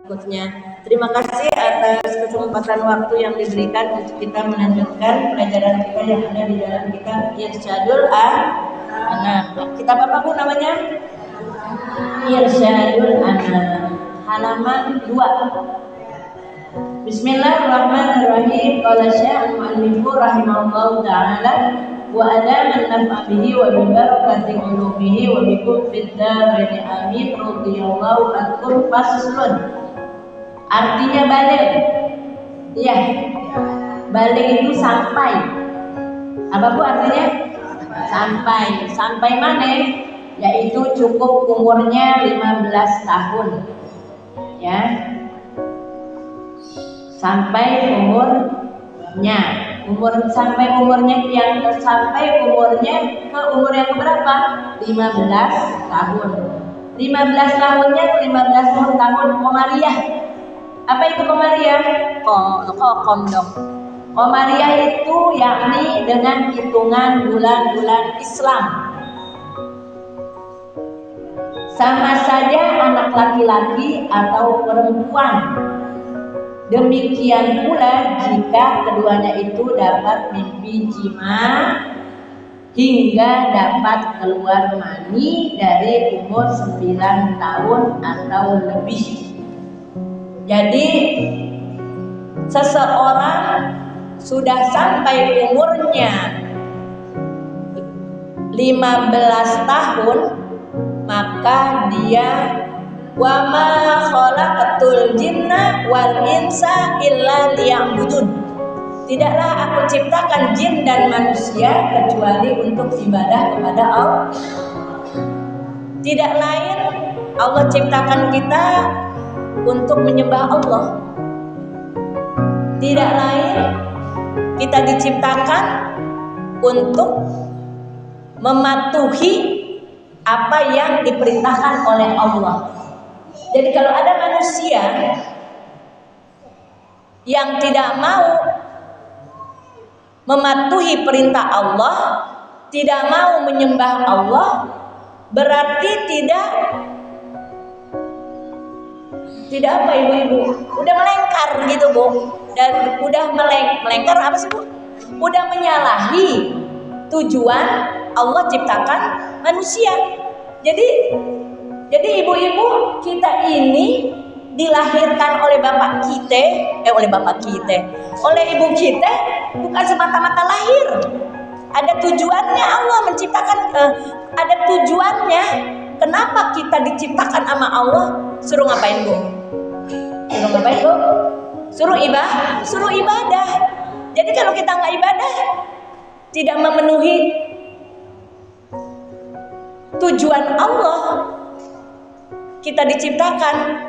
berikutnya. Terima kasih atas kesempatan waktu yang diberikan untuk kita melanjutkan pelajaran kita yang ada di dalam kitab Irsyadul Anam. Kitab apa Bu namanya? Irsyadul Anam, halaman 2. Bismillahirrahmanirrahim. Qala Syekh Al-Mu'allif rahimahullahu ta'ala wa adaman naf'a bihi wa bi barakati ulumihi wa bi kuffid darain amin radhiyallahu anhu. Faslun, artinya balik. Iya, balik itu sampai. Apa Bu artinya? Sampai mana? Yaitu cukup umurnya 15 tahun. Ya. Sampai umurnya ke umur yang berapa? 15 tahun. 15 tahunnya 15 tahun Komariah. Apa itu Komariah? Kokom dong. Komariah itu yakni dengan hitungan bulan-bulan Islam. Sama saja anak laki-laki atau perempuan. Demikian pula jika keduanya itu dapat mimpi jima hingga dapat keluar mani dari umur 9 tahun atau lebih. Jadi seseorang sudah sampai umurnya 15 tahun, maka dia wa ma khalaqatul jinna wal insa illa liya'budun. Tidaklah aku ciptakan jin dan manusia kecuali untuk ibadah kepada Allah. Tidak lain Allah ciptakan kita untuk menyembah Allah. Tidak lain kita diciptakan untuk mematuhi apa yang diperintahkan oleh Allah. Jadi kalau ada manusia yang tidak mau mematuhi perintah Allah, tidak mau menyembah Allah, berarti tidak apa ibu-ibu? Udah melengkar gitu Bu. Dan udah melengkar apa sih Bu? Udah menyalahi tujuan Allah ciptakan manusia. Jadi ibu-ibu kita ini dilahirkan oleh oleh ibu kita bukan semata-mata lahir. Ada tujuannya Allah menciptakan, ada tujuannya. Kenapa kita diciptakan sama Allah? Suruh ngapain Bu? Suruh ibadah. Jadi kalau kita nggak ibadah, tidak memenuhi tujuan Allah, kita diciptakan.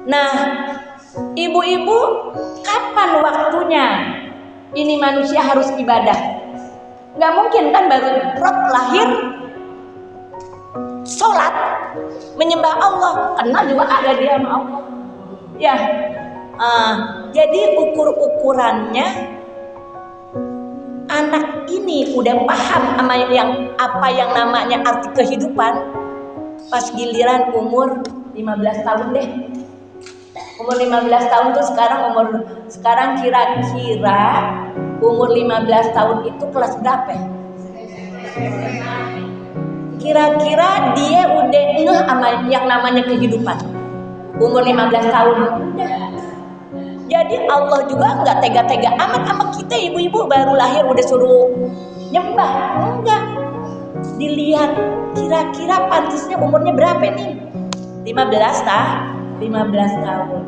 Nah, ibu-ibu, kapan waktunya ini manusia harus ibadah? Nggak mungkin kan baru lahir sholat menyembah Allah, kenal juga ada dia sama Allah. Ya, jadi ukurannya anak ini udah paham sama apa yang namanya arti kehidupan pas giliran umur 15 tahun deh. Umur 15 tahun tuh sekarang kira-kira umur 15 tahun itu kelas berapa? Kira-kira dia udah ngeh sama yang namanya kehidupan. Umur 15 tahun udah. Jadi Allah juga nggak tega-tega amat sama kita ibu-ibu baru lahir udah suruh nyembah. Enggak. Dilihat kira-kira pantasnya umurnya berapa nih? 15 tahun.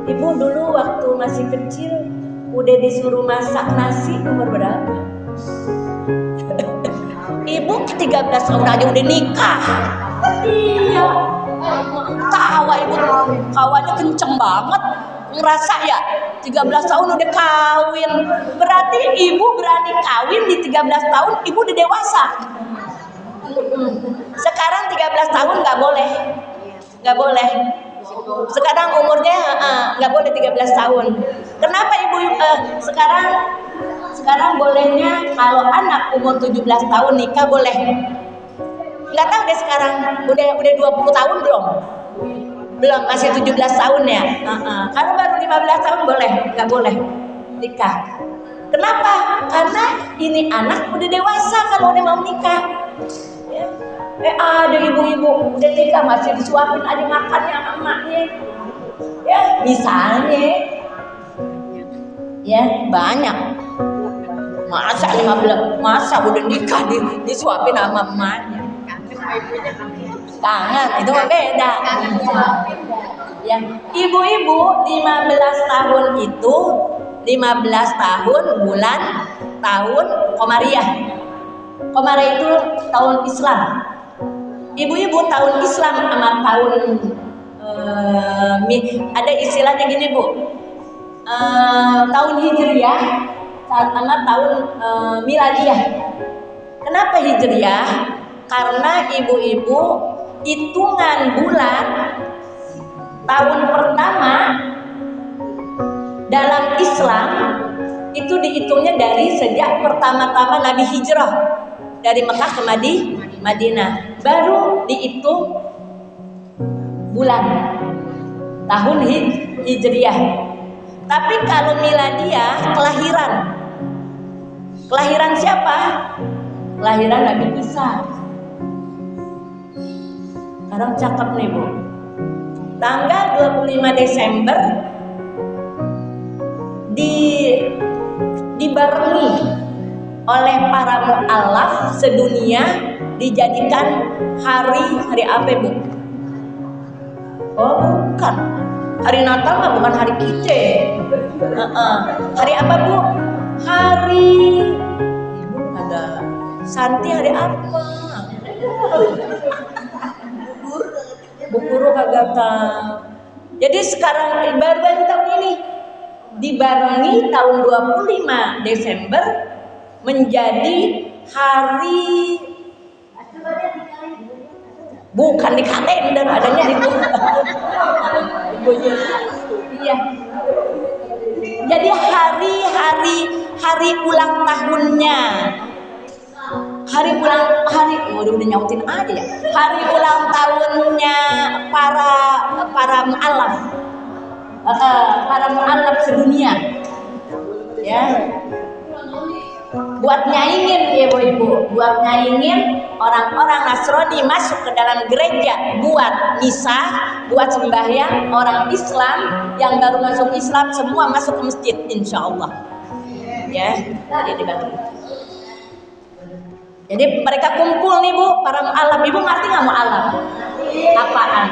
Ibu dulu waktu masih kecil udah disuruh masak nasi umur berapa? Ibu 13 tahun aja udah nikah. Iya. Tawa ibu, kawanya kenceng banget. Ngerasa ya 13 tahun udah kawin. Berarti ibu berani kawin di 13 tahun ibu udah dewasa. Sekarang 13 tahun nggak boleh. Sekarang umurnya nggak boleh 13 tahun. Kenapa ibu sekarang bolehnya kalau anak umur 17 tahun nikah boleh. Nggak tahu deh sekarang udah 20 tahun belum? Belum, masih 17 tahun ya. Kalau baru 15 tahun boleh, nggak boleh nikah. Kenapa? Karena ini anak udah dewasa kalau udah mau nikah. Ya. Ada ibu-ibu udah nikah masih disuapin aja makannya sama emaknya. Ya, misalnya. Ya, banyak. Masa udah nikah disuapin sama emaknya. Kangen, itu mah beda. Ya, ibu-ibu 15 tahun itu 15 tahun bulan tahun Komariah. Komariah itu tahun Islam. Ibu-ibu tahun Islam sama tahun ada istilahnya gini Bu. Tahun Hijriah sama tahun Miladiyah. Kenapa Hijriah? Karena ibu-ibu hitungan bulan tahun pertama dalam Islam itu dihitungnya dari sejak pertama-tama Nabi hijrah dari Mekah ke Madinah, baru dihitung bulan tahun Hijriah. Tapi kalau Miladiyah kelahiran siapa? Kelahiran Nabi Isa. Sekarang cakep nih Bu. Tanggal 25 Desember dibarengi oleh para mu'alaf sedunia dijadikan hari apa Bu? Oh bukan, hari Natal mah bukan hari kita. Hari apa Bu? Hari Ibu ada Santi hari apa? Bu Guru kagak tahu. Jadi sekarang baru tahun ini dibarengi tahun 25 Desember menjadi hari, bukan di kalender, adanya di iya. Jadi hari ulang tahunnya, udah nyautin aja ya. Hari ulang tahunnya para mu'alaf, para mu'alaf sedunia, ya. Buat nyaingin ibu-ibu, buat nyaingin orang-orang Nasrani masuk ke dalam gereja, buat misa, buat sembahyang. Orang Islam yang baru masuk Islam semua masuk ke masjid, insya Allah. Ya, jadi dibantu. Jadi mereka kumpul nih Bu, para mu'alaf. Ibu ngerti nggak mu'alaf? Apaan?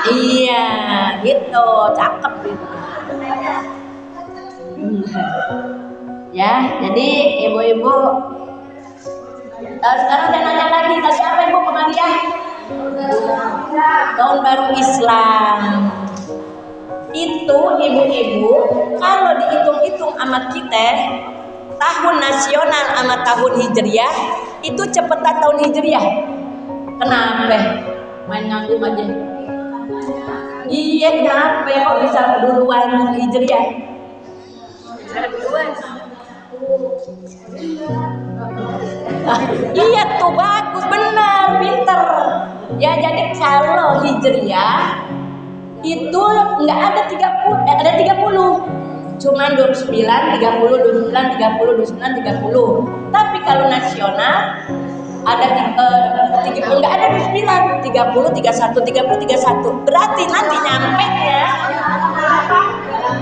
Iya, gitu, cakep gitu. Ya, jadi ibu-ibu sekarang saya nanya lagi, tadi apa Ibu Komariah? Tahun baru Islam. Itu ibu-ibu kalau dihitung-hitung sama kita, tahun nasional sama tahun hijriah itu cepetan tahun hijriah. Kenapa? Main nganggung aja. Iya, kenapa ya kok bisa duluan hijriah? Iya tuh, bagus, benar, pinter. Ya, jadi kalau hijriah itu nggak ada 30, ada 30. Cuman 29, 30, 29, 30, 29, 30. Tapi kalau nasional ada 30, nggak ada 29, 30, 31, 30, 31. Berarti nanti nyampe ya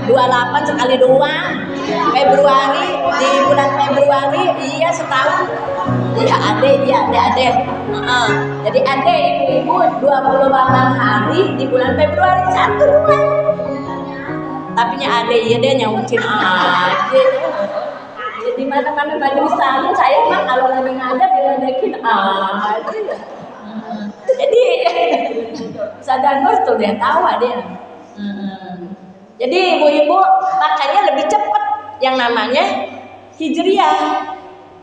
28 sekali doang. Februari, di bulan Februari, iya setahun. Iya ade. Jadi ade ibu-ibu 28 hari di bulan Februari, 1 doang. Tapi ade iya deh nyautin aja. Di mana-mana majelis taklim saya mah kalau lagi ngajar diledekin aja. Jadi sadar tuh dia tawa dia. Jadi ibu-ibu makanya lebih cepat yang namanya hijriah.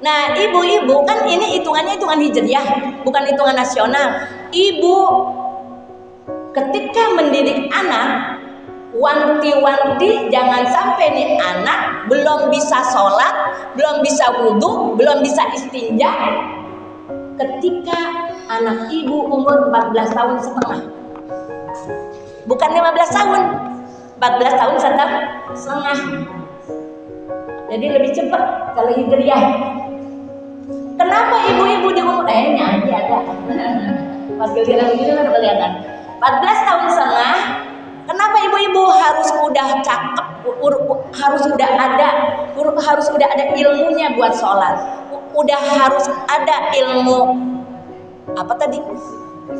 Nah ibu-ibu kan ini hitungannya hitungan hijriah, bukan hitungan nasional. Ibu ketika mendidik anak, wanti-wanti jangan sampai nih anak belum bisa sholat, belum bisa wudhu, belum bisa istinja ketika anak ibu umur 14 tahun setengah. Bukan 15 tahun, 14 tahun setengah. Jadi lebih cepat kalau hijriah. Kenapa ibu-ibu di umur nyanyi ada? Pas giliran begini kan kelihatan. 14 tahun setengah. Kenapa ibu-ibu harus udah cakep, harus udah ada ilmunya buat sholat, udah harus ada ilmu apa tadi?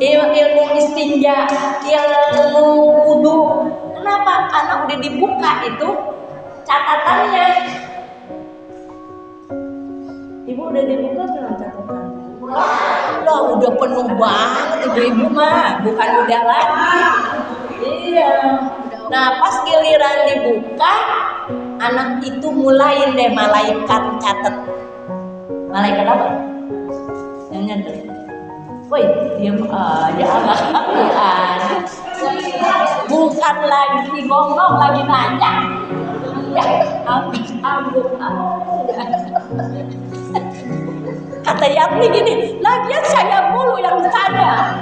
Ilmu istinja, ilmu wudu. Kenapa? Karena udah dibuka itu catatannya. Ibu udah dibuka belum catatan? Lah udah penuh banget ibu-ibu mah, bukan udah lagi. Iya. Nah pas giliran dibuka, anak itu mulai deh malaikat catat. Malaikat apa? Yang nyatet. Woi, diam aja Al-Quran. Bukan lagi ngomong, lagi nanya. Ya, ambuk. Kata Yatni gini, lagian saya mulu yang tanya.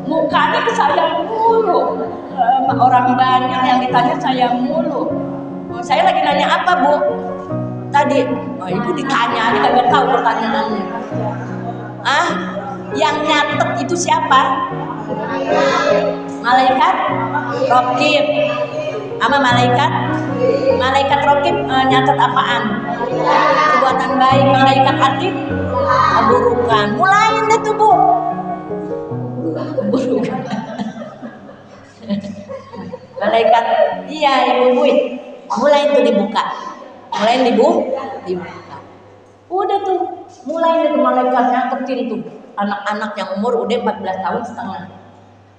Mukanya ke saya mulu. Orang banyak yang ditanya saya mulu. Saya lagi nanya apa, Bu? Tadi, ibu ditanya, kita nggak tahu pertanyaannya. Yang nyatet itu siapa? Malaikat Raqib. Sama malaikat Raqib nyatet apaan? Perbuatan baik. Malaikat Atid keburukan. Mulain deh tuh, Bu. Keburukan. Malaikat, iya ibu-ibu, mulai itu dibuka. Udah tuh, mulai itu malaikat nyatetin tuh anak-anak yang umur udah 14 tahun setengah.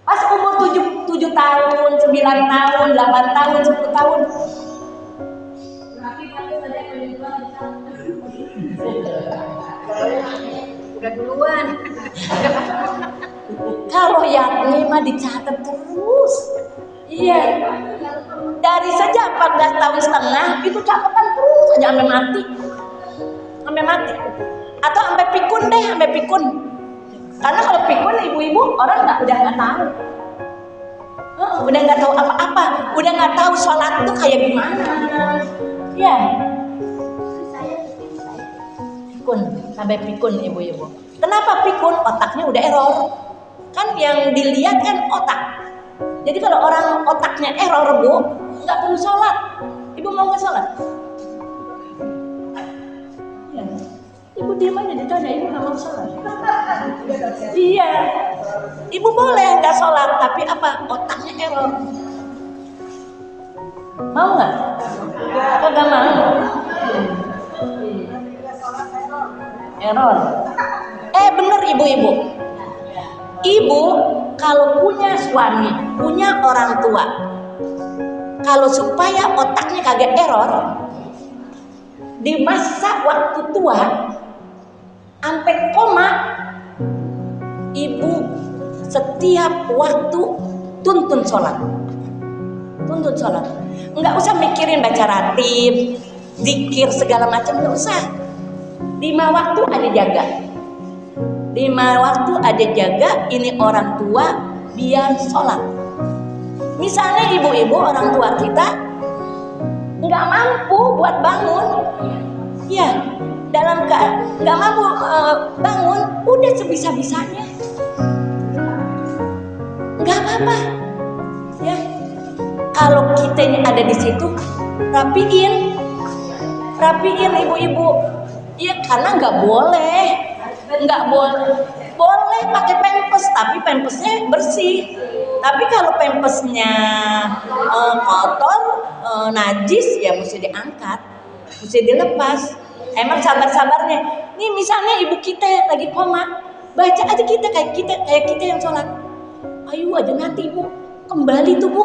Pas umur 7 tahun, 9 tahun, 8 tahun, 10 tahun. Udah duluan. Kalau Yatni mah dicatat terus. Iya. Dari sejak 14 tahun setengah itu catatan terus aja sampai mati. Atau sampai pikun. Karena kalau pikun ibu-ibu orang udah nggak tahu. Udah nggak tahu apa-apa, udah nggak tahu sholat itu kayak gimana. Ya. Sampai pikun ibu-ibu. Kenapa pikun? Otaknya udah error. Kan yang dilihat kan otak. Jadi kalau orang otaknya error, Bu, nggak perlu sholat. Ibu mau nggak sholat? Ya. Ibu diam aja ditanya, ibu nggak mau sholat. Iya. Ibu boleh nggak sholat, tapi apa? Otaknya error. Mau nggak? Nggak mau. Error. Bener ibu-ibu. Ibu kalau punya suami, punya orang tua, kalau supaya otaknya kagak error, di masa waktu tua, sampai koma, ibu setiap waktu tuntun sholat. Nggak usah mikirin baca ratib, zikir segala macam, nggak usah. 5 waktu ada jaga. Ini orang tua biar sholat. Misalnya ibu-ibu orang tua kita nggak mampu buat bangun, ya nggak mampu bangun, udah sebisa-bisanya, nggak apa-apa. Ya, kalau kita ini ada di situ, rapiin ibu-ibu. Iya, karena nggak boleh pakai pampers, tapi pampersnya bersih. Tapi kalau pampersnya kotor, najis, ya mesti diangkat, mesti dilepas. Emang sabar-sabarnya. Nih misalnya ibu kita lagi koma, baca aja kayak kita yang sholat. Ayo aja nanti ibu kembali tuh, Bu.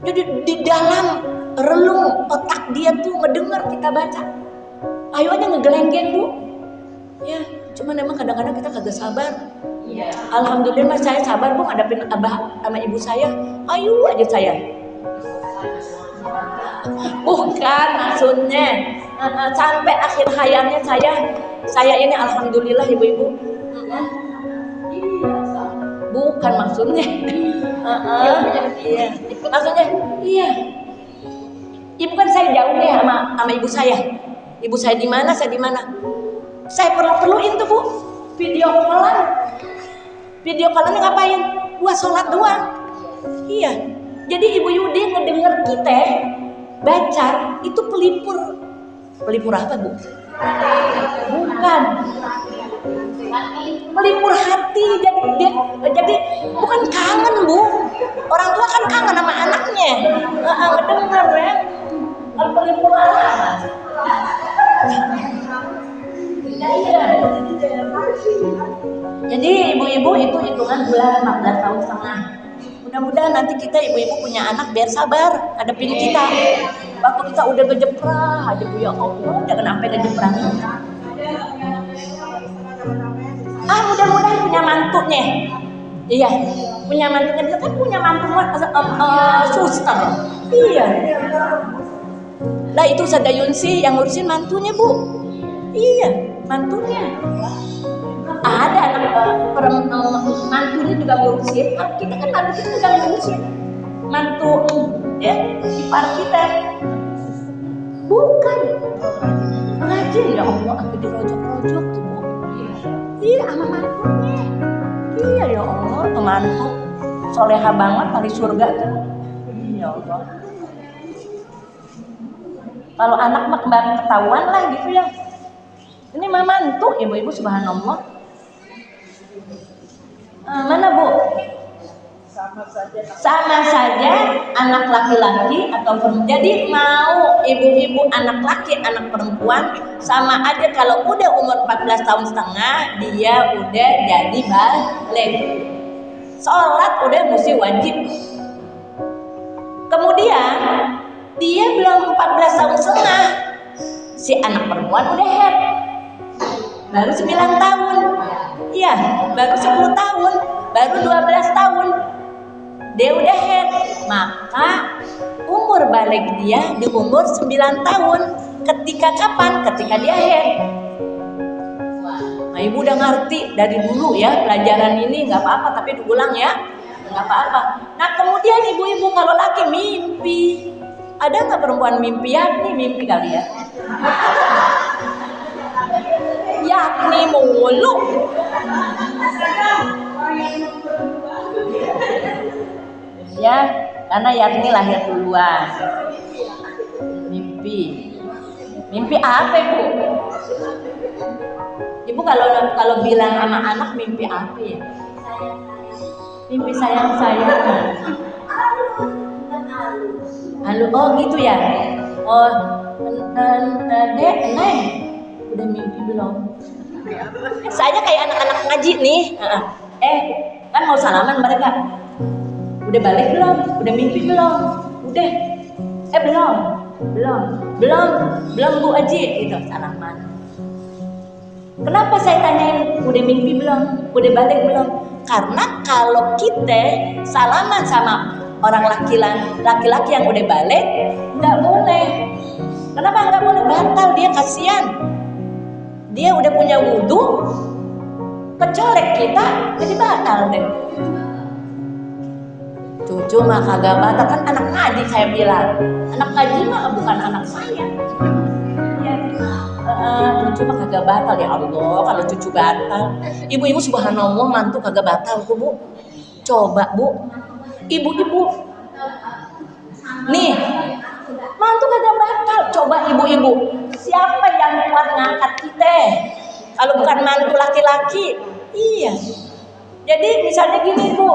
Jadi di dalam relung otak dia tuh ngedengar kita baca. Ayo aja ngegelenggeng, Bu. Ya, cuman emang kadang-kadang kita kagak sabar. Ya. Alhamdulillah saya sabar, Bu, ngadepin abah sama ibu saya. Ayo aja saya. Bukan maksudnya sampai akhir hayatnya saya ini alhamdulillah ibu-ibu. Bukan maksudnya. Iya. Maksudnya, iya. Ibu kan saya jauh nih sama ibu saya. Ibu saya di mana, saya di mana. Saya perluin tuh Bu, video callan. Video callan ngapain? Buat sholat doang. Iya. Jadi Ibu Yudi ngedenger kita baca itu pelipur. Pelipur apa Bu? Bukan. Melipur hati. Jadi bukan kangen Bu. Orang tua kan kangen sama anaknya. Ngedenger ya. Kalau pelipur apa? Jadi ibu-ibu itu hitungan bulan 14 tahun setengah. Mudah-mudahan nanti kita ibu-ibu punya anak biar sabar hadapin kita. Waktu kita udah gejeprah aja Bu, ya Allah, jangan sampai gejeprah. Mudah-mudahan punya mantunya. Iya, punya mantunya. Dia kan punya mantu suster. Iya. Lah itu Sadayun sih yang ngurusin mantunya Bu. Iya, mantunya. Ada anak mantunya juga ngurusin. Kita kan mantu kita juga ngurusin. Mantu ya ipar kita. Bukan. Rajin ya Allah, aku dirojok-rojok tuh Bu. Iya, sama mantunya. Iya ya Allah, mantu soleha banget kali surga tuh. Ya Allah. Kalau anak mah kembali ketahuan lah gitu ya. Ini mah mantu, ibu-ibu subhanallah. Mana Bu? Sama saja anak laki-laki atau perempuan. Jadi mau ibu-ibu anak laki, anak perempuan sama aja kalau udah umur 14 tahun setengah dia udah jadi balik. Sholat udah mesti wajib. Kemudian dia belum 14 tahun setengah. Si anak perempuan udah head. Baru 9 tahun. Iya, baru 10 tahun, baru 12 tahun. Dia udah head. Maka umur balik dia di umur 9 tahun. Ketika kapan? Ketika dia head. Nah, ibu udah ngerti dari dulu ya pelajaran ini, nggak apa-apa tapi diulang ya, nggak apa-apa. Nah kemudian ibu-ibu kalau laki mimpi, ada nggak perempuan mimpi? Yakni mimpi kali ya? Yakni mulu. Ya, karena Yakni lahir duluan. Mimpi apa Bu? Ibu kalau bilang sama anak mimpi apa ya? Mimpi sayang. Halo, oh gitu ya. Oh, Dek, Neng, udah mimpi belum? Saya kayak anak-anak ngaji nih. Kan mau salaman mereka. Udah balik belum? Udah mimpi belum? Udah. Belum Bu Aji gitu salaman. Kenapa saya tanyain udah mimpi belum? Udah balik belum? Karena kalau kita salaman sama orang laki-laki yang udah balik, nggak boleh. Kenapa nggak boleh? Batal, dia kasihan. Dia udah punya wudhu, kecolek kita, jadi batal deh. Cucu mah kagak batal, kan anak ngaji saya bilang. Anak ngaji mah bukan anak saya. Cucu mah kagak batal ya Allah. Kalau cucu batal, ibu-ibu subhanallah mantu kagak batal kok Bu. Coba Bu, ibu-ibu nih mantu kagak batal. Coba ibu-ibu, siapa yang kuat ngangkat kita kalau bukan mantu laki-laki? Iya. Jadi misalnya gini Bu,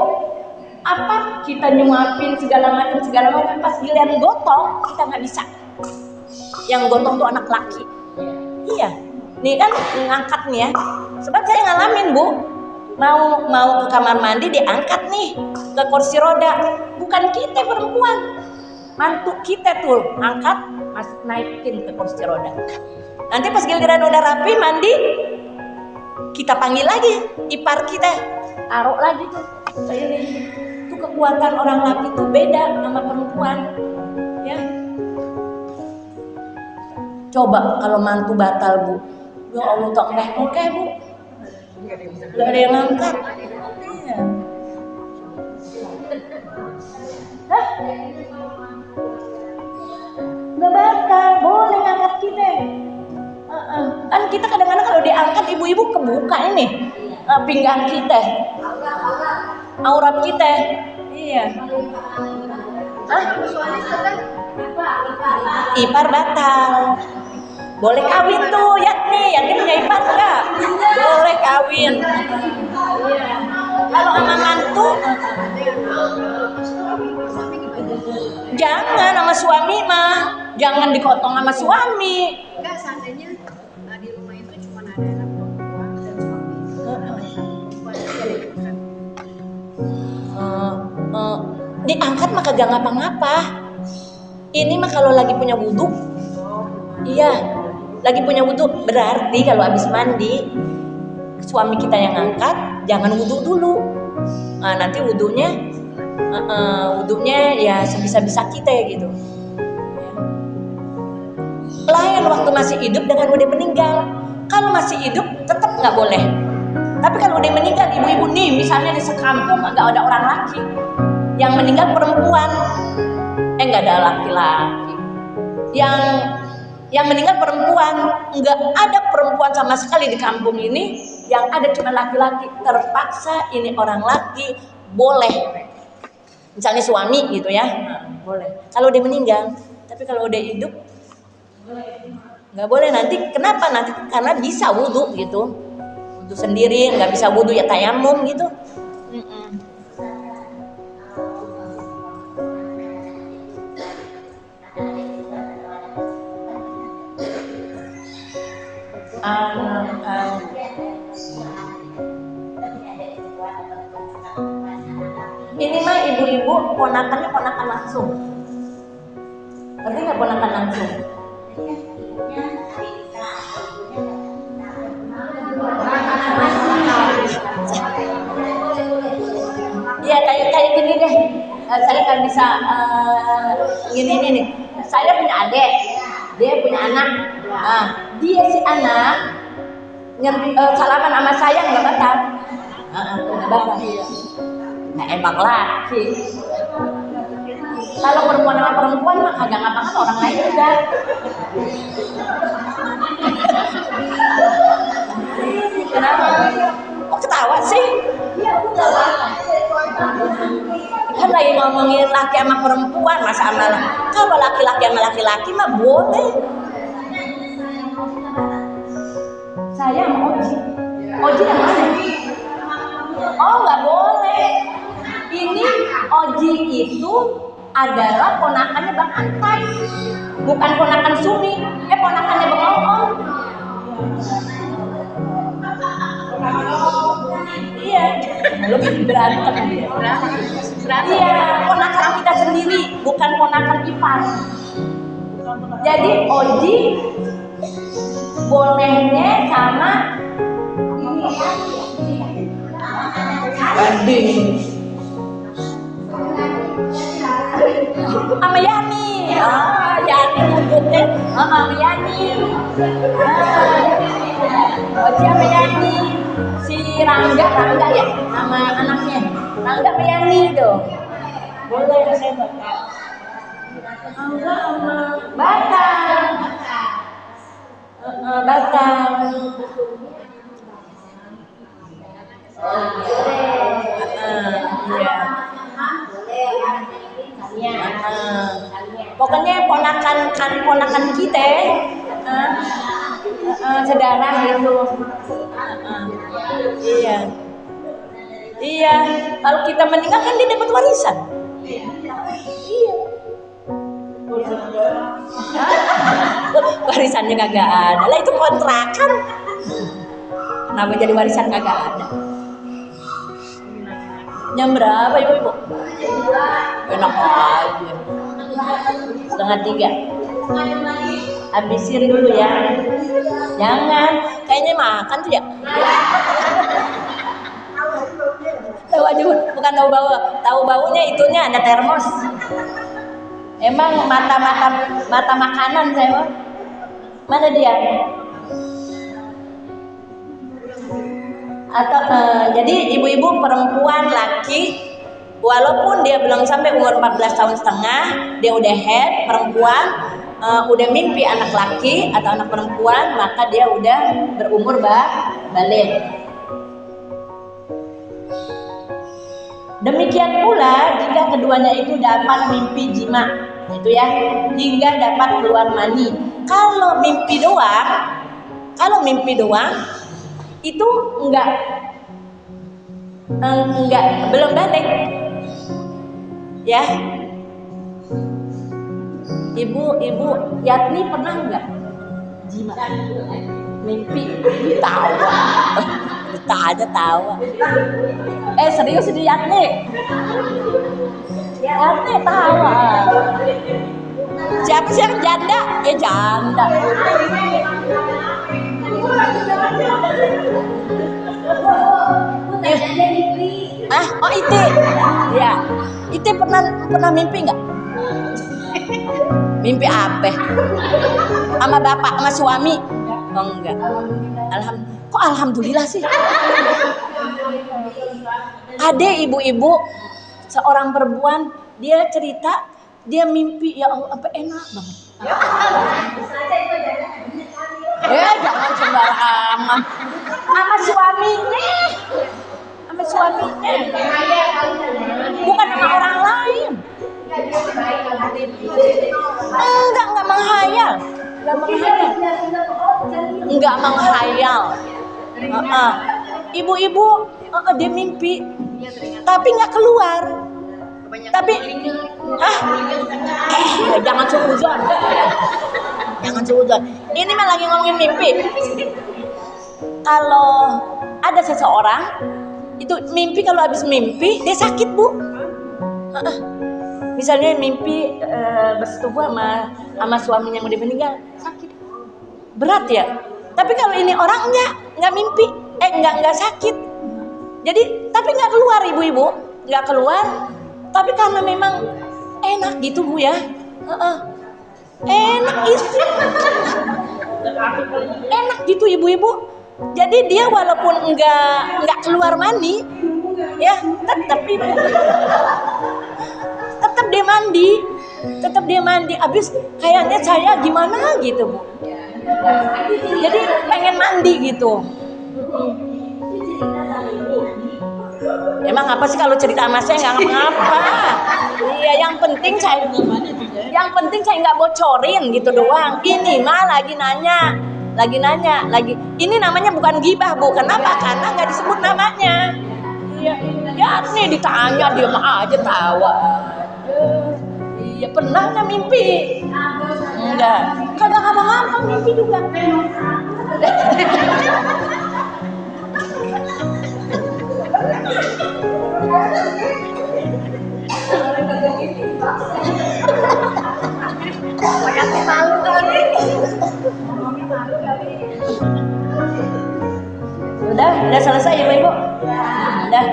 apa kita nyuapin segala macam pas giliran gotong kita nggak bisa. Yang gotong tuh anak laki. Iya, nih kan ngangkat nih ya. Sebab saya ngalamin Bu, mau ke kamar mandi diangkat nih ke kursi roda. Bukan kita perempuan, mantu kita tuh angkat, naikin ke kursi roda. Nanti pas giliran udah rapi mandi, kita panggil lagi ipar kita, taruh lagi tuh. Itu kekuatan orang laki tuh beda sama perempuan, ya. Coba kalau mantu batal Bu, ya Allah tak oke Bu, nggak ada yang ngangkat. Iya. kita. Kan kita kadang-kadang kalau diangkat ibu-ibu kebuka ini pinggang kita, aurat kita. Iya. Ipar batal. Boleh kawin tuh, Yati punya ipar enggak? Boleh kawin. Iya. Kalau sama mantu, jangan sama suami mah, jangan dikotong sama suami. Enggak, seandainya di rumah itu cuma ada anak perempuan dan suami. Diangkat mah kagak ngapa-ngapa. Ini mah kalau lagi punya wudhu. Iya, lagi punya wudhu. Berarti kalau habis mandi, suami kita yang angkat, jangan wudhu dulu. Nanti wudhunya ya sebisa-bisa kita gitu. Lain waktu masih hidup dengan udah meninggal. Kalau masih hidup tetap nggak boleh. Tapi kalau udah meninggal, ibu-ibu nih, misalnya di sekampung nggak ada orang laki, yang meninggal perempuan, nggak ada laki-laki. Yang meninggal perempuan, nggak ada perempuan sama sekali di kampung ini. Yang ada cuma laki-laki. Terpaksa ini orang laki boleh. Misalnya suami gitu ya, boleh. Kalau dia meninggal, tapi kalau udah hidup nggak boleh. Nanti kenapa? Nanti karena bisa wudhu gitu, wudhu sendiri, nggak bisa wudhu ya tayamum gitu. Ini mah ibu-ibu ponakannya ponakan langsung. Ngerti nggak ponakan langsung? Iya kayak gini deh. Saya kan bisa gini nih. Saya punya adik, dia punya anak. Dia si anak salaman sama saya nggak batal. Nggak batal. Nah emang laki. Kalau perempuan sama perempuan mah kagak ngapa-ngapa, orang lain juga. Kenapa? Kok ketawa sih? Kan lagi ngomongin laki sama perempuan, masa sama kalau laki-laki sama laki-laki mah boleh. Saya sama Oji yang mana? Oh nggak boleh. Ini Oji itu adalah ponakannya Bang Antai, bukan ponakan Sumi. Ponakannya Bang Om. Iya, lebih berantem dia. Iya, ponakan kita sendiri, bukan ponakan ipar. Jadi Oji bolehnya sama ini banding sama Yani. Yani wujudnya sama Yani. Oji sama Yani. Si Rangga ya sama anaknya. Rangga sama Yani tuh. Boleh saya batal. Rangga sama batal. Batal. Iya. Pokoknya ponakan kita, sedarah itu. Iya. Kalau kita meninggal kan dia dapat warisan. Iya. Warisannya kagak ada. Lah itu kontrakan. Kenapa jadi warisan kagak ada? Jam berapa ibu? Enak aja. 2:30. Habisin dulu ya. Jangan. Kayaknya makan tuh ya. Tahu aja, bukan tahu bau. Tahu baunya itunya ada termos. Emang mata makanan saya. Mana dia? Atau jadi ibu-ibu perempuan laki walaupun dia belum sampai umur 14 tahun setengah dia udah head perempuan udah mimpi anak laki atau anak perempuan, maka dia udah berumur balik. Demikian pula jika keduanya itu dapat mimpi jima, itu ya, hingga dapat keluar mani. Kalau mimpi doang itu enggak belum balik. Ya. Ibu Yatni pernah enggak jima? Mimpi tawa. Kita aja tawa. Serius ini Yatni? Yatni tawa. Siapa sih yang janda? Janda. Ite. Ya. Ite pernah mimpi enggak? Mimpi apa? Sama bapak, sama suami? Oh enggak. Kok alhamdulillah sih? Ada ibu-ibu, seorang perempuan, dia cerita, dia mimpi, ya Allah apa enak banget. Jangan sembarangan. Sama suaminya. Bukan sama orang lain. Enggak menghayal. Ibu-ibu dia mimpi tapi nggak keluar. Tapi jangan suuzon. Ini mah lagi ngomongin mimpi. Kalau ada seseorang itu mimpi, kalau habis mimpi dia sakit, Bu. Misalnya mimpi bersetubuh sama suaminya yang udah meninggal, sakit, berat ya. Tapi kalau ini orang nggak mimpi, nggak sakit. Jadi tapi nggak keluar, ibu-ibu, nggak keluar. Tapi karena memang enak gitu, Bu ya, enak isi, enak gitu ibu-ibu. Jadi dia walaupun nggak keluar mani, ya tetap dia mandi. Abis kayaknya saya gimana gitu, Bu. Jadi pengen mandi gitu. Emang apa sih kalau cerita sama saya nggak ngapa? Iya, yang penting saya nggak bocorin gitu doang. Ini mah lagi nanya. Ini namanya bukan gibah, Bu. Kenapa? Karena nggak disebut namanya. Iya, nih ditanya dia mah aja tawa. Iya, pernah nggak mimpi? Enggak. Kagak ngapa-ngapa mimpi juga. Malu kali. Udah selesai ya, Ibu? Udah.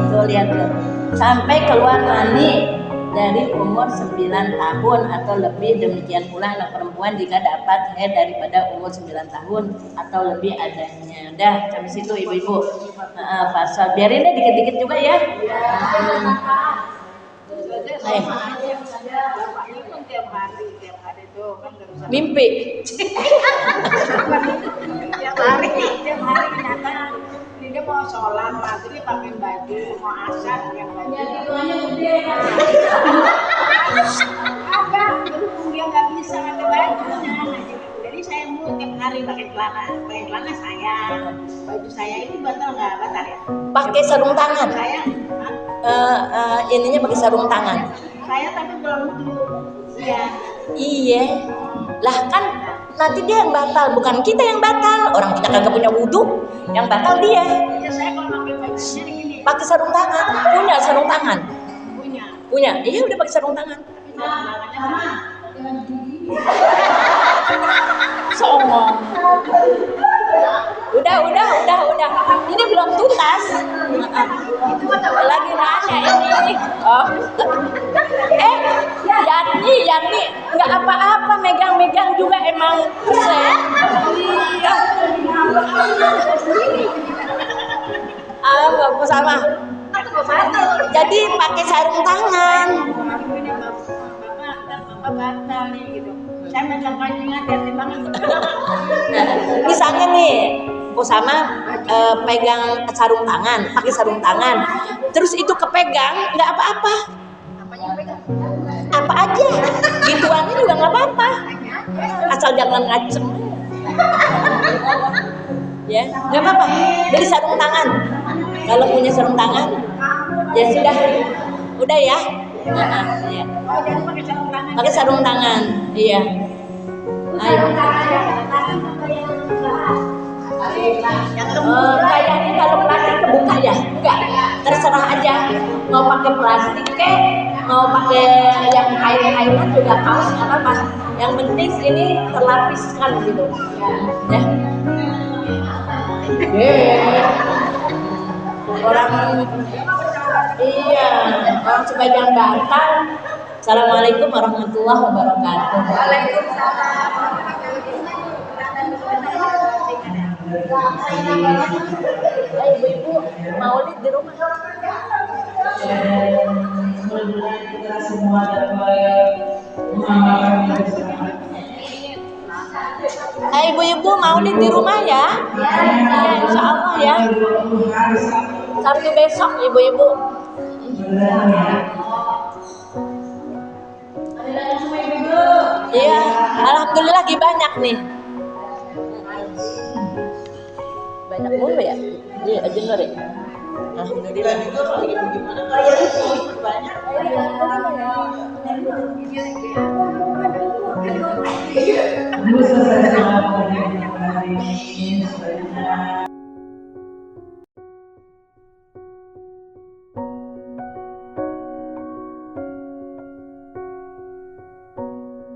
Tuh lihat tuh. Sampai keluar mani dari umur 9 tahun atau lebih. Demikian pula anak perempuan jika dapat haid daripada umur 9 tahun atau lebih adanya. Udah, sampai situ ibu-ibu. Pasal biarin deh dikit-dikit juga ya. Mimpi. Tiap hari datang. Dia mau sholat maghrib pakai baju, mau asar pakai baju. Dia nggak bisa pakai bajunya. Jadi saya mau tiap hari pakai celana saya. Baju saya itu batal nggak batal ya? Pakai sarung tangan. Saya ininya pakai sarung tangan. Saya tapi belum wudu. Iya. Lah kan nanti dia yang batal, bukan kita yang batal. Orang kita kagak punya wudu, yang batal dia. Ya saya kalau pakai bajunya gini. Pakai sarung tangan. Punya sarung tangan? Punya. Iya, udah pakai sarung tangan. Songong. Udah. Ini belum tuntas. Lagi nanya ini. Yatni nggak apa-apa, megang juga emang saya. Iya. Bagus sama. Jadi pakai sarung tangan. Bapak batal nih gitu. Saya macam paling hati-hati banget. Nah, misalnya nih, Usama pegang sarung tangan, pakai sarung tangan, terus itu kepegang, nggak apa-apa, apa aja, gituannya juga nggak apa-apa, asal jangan ngacem, ya, nggak apa-apa. Beli sarung tangan, kalau punya sarung tangan, ya sudah, udah ya, ya. Oh, jadi pakai sarung tangan. Pakai sarung tangan, iya. Ayo. Kayaknya kalau plastik kebuka ya, enggak, terserah aja. Mau pakai plastik kek, mau pakai yang kain-kainan juga kaos nggak apa-apa. Yang penting ini terlapiskan gitu, ya. Orang, iya, orang sebagian Batak. Assalamualaikum warahmatullahi wabarakatuh. Ibu-ibu maulid di rumah. Kita semua dapat mengamalkan Ibu-ibu maulid di rumah ya. Ya, insya Allah ya. Sabtu besok ibu-ibu. Iya, alhamdulillah lagi banyak nih. Banyak mulu ya. Iya, denger ya. Alhamdulillah.